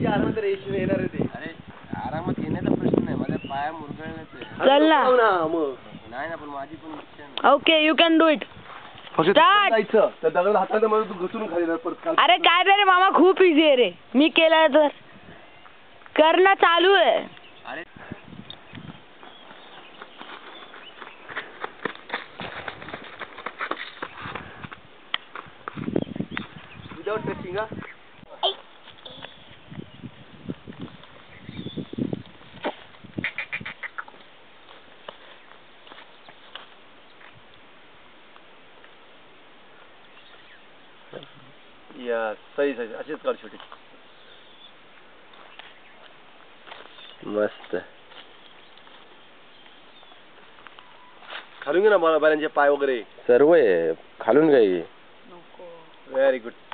आरामात रेस येणार आहे ते. अरे आरामात येण्याचा प्रश्न नाही, माझ्या पाया मुरगळण्याचं. चल ना. नाही ना, पण माझी पण इच्छा नाही. Okay, you can do it. जायचं तर दगड हातात मला तू घुसून खाली जाणार परत. अरे काय रे मामा, खूप इझी आहे रे. मी केलं तर करणं चालू आहे. अरे विदाउट टचिंग हा. या सही सही अशीच कर छोटी. मस्त. खालून घे ना मला बायांचे पाय वगैरे. सर्व आहे खालून घे. Very good.